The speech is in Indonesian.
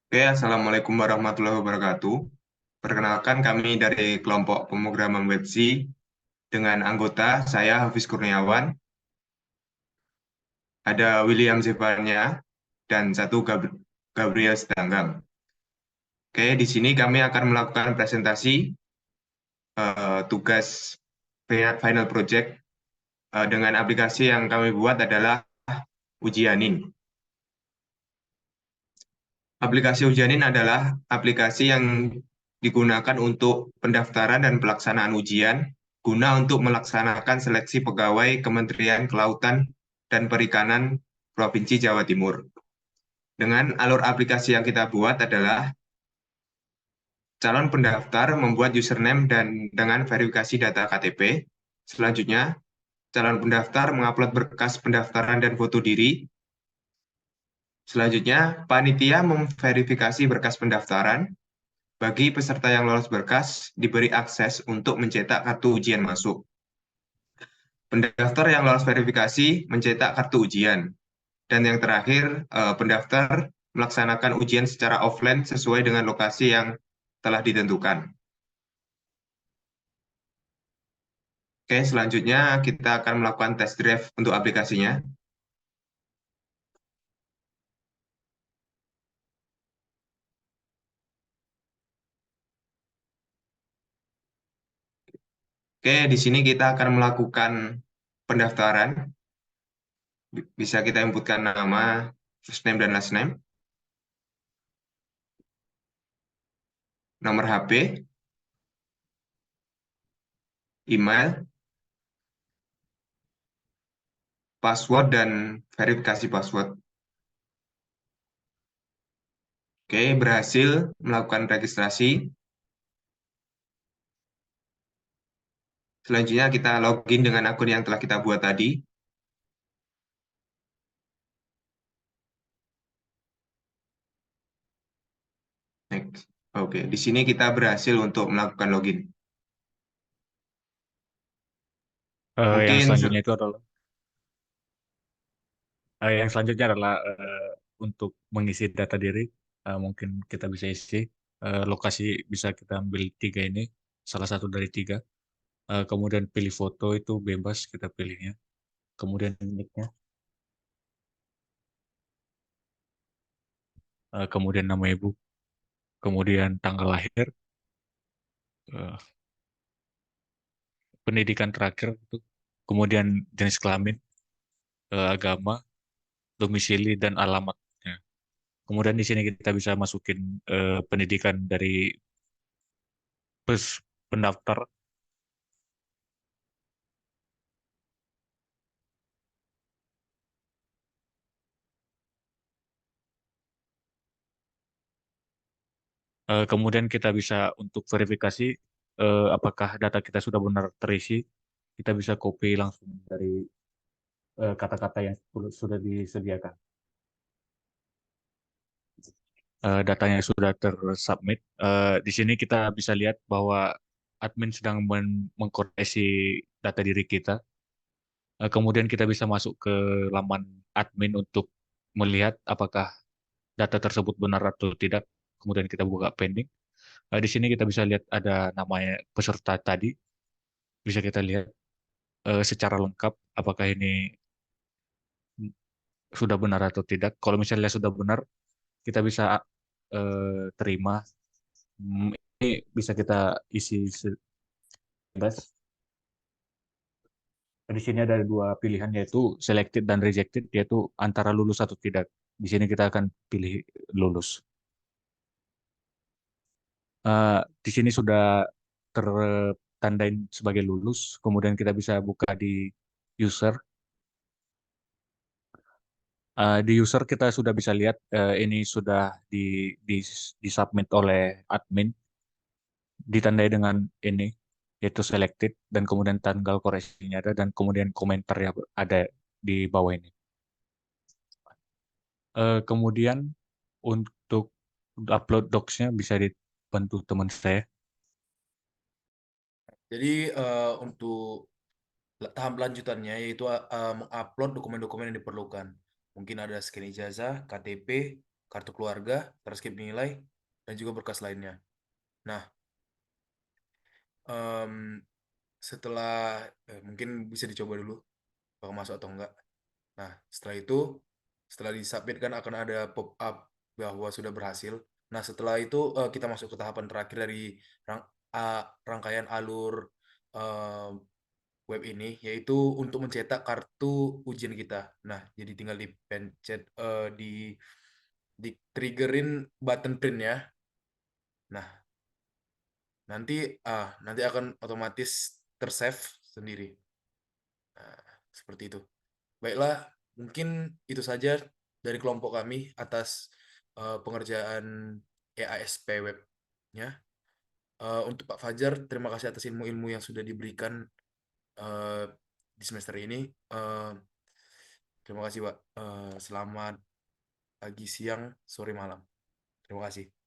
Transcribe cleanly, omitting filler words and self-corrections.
Oke, Assalamualaikum warahmatullahi wabarakatuh. Perkenalkan kami dari kelompok pemrograman Websi dengan anggota saya Hafiz Kurniawan, ada William Zevanya, dan satu Gabriel Sedanggang. Oke, di sini kami akan melakukan presentasi tugas final project dengan aplikasi yang kami buat adalah Ujianin. Aplikasi Ujianin adalah aplikasi yang digunakan untuk pendaftaran dan pelaksanaan ujian guna untuk melaksanakan seleksi pegawai Kementerian Kelautan dan Perikanan Provinsi Jawa Timur. Dengan alur aplikasi yang kita buat adalah calon pendaftar membuat username dan dengan verifikasi data KTP. Selanjutnya, calon pendaftar mengupload berkas pendaftaran dan foto diri. Selanjutnya, panitia memverifikasi berkas pendaftaran. Bagi peserta yang lolos berkas, diberi akses untuk mencetak kartu ujian masuk. Pendaftar yang lolos verifikasi mencetak kartu ujian. Dan yang terakhir, pendaftar melaksanakan ujian secara offline sesuai dengan lokasi yang telah ditentukan. Oke, selanjutnya kita akan melakukan test drive untuk aplikasinya. Oke, di sini kita akan melakukan pendaftaran. Bisa kita inputkan nama, first name, dan last name, nomor HP, email, password, dan verifikasi password. Oke, berhasil melakukan registrasi. Selanjutnya kita login dengan akun yang telah kita buat tadi. Next. Oke, di sini kita berhasil untuk melakukan login. Yang Mungkin selanjutnya itu adalah untuk mengisi data diri. Mungkin kita bisa isi lokasi, bisa kita ambil tiga ini, salah satu dari tiga. Kemudian pilih foto, itu bebas kita pilihnya. Kemudian nicknya, kemudian nama ibu, kemudian tanggal lahir, eh, pendidikan terakhir, itu, kemudian jenis kelamin, agama, domisili, dan alamatnya. Kemudian di sini kita bisa masukin pendidikan dari pendaftar. Kemudian kita bisa untuk verifikasi apakah data kita sudah benar terisi. Kita bisa copy langsung dari kata-kata yang sudah disediakan. Datanya sudah tersubmit. Di sini kita bisa lihat bahwa admin sedang mengkoreksi data diri kita. Kemudian kita bisa masuk ke laman admin untuk melihat apakah data tersebut benar atau tidak. Kemudian kita buka pending. Di sini kita bisa lihat ada namanya peserta tadi. Bisa kita lihat secara lengkap apakah ini sudah benar atau tidak. Kalau misalnya sudah benar, kita bisa terima. Ini bisa kita isi bebas. Di sini ada dua pilihan, yaitu selected dan rejected, yaitu antara lulus atau tidak. Di sini kita akan pilih lulus. Di sini sudah tertandain sebagai lulus. Kemudian kita bisa buka di user. Di user kita sudah bisa lihat ini sudah di, di submit oleh admin, ditandai dengan ini, yaitu selected, dan kemudian tanggal koreksinya ada, dan kemudian komentar yang ada di bawah ini. Kemudian untuk upload docs-nya bisa dibantu teman saya. Jadi untuk tahap lanjutannya yaitu mengupload dokumen-dokumen yang diperlukan. Mungkin ada scan ijazah, KTP, kartu keluarga, transkrip nilai, dan juga berkas lainnya. Nah, em, setelah mungkin bisa dicoba dulu apakah masuk atau enggak. Nah, setelah itu, setelah disubmit kan akan ada pop up bahwa sudah berhasil. Nah, setelah itu kita masuk ke tahapan terakhir dari rangkaian alur eh, web ini, yaitu untuk mencetak kartu ujian kita. Nah, jadi tinggal dipencet, di triggerin button print ya. Nah, nanti nanti akan otomatis tersave sendiri. Nah, seperti itu. Baiklah, mungkin itu saja dari kelompok kami atas pengerjaan EASP webnya. Untuk Pak Fajar, terima kasih atas ilmu-ilmu yang sudah diberikan eh, di semester ini. Eh, Terima kasih, Pak. Selamat pagi, siang, sore, malam. Terima kasih.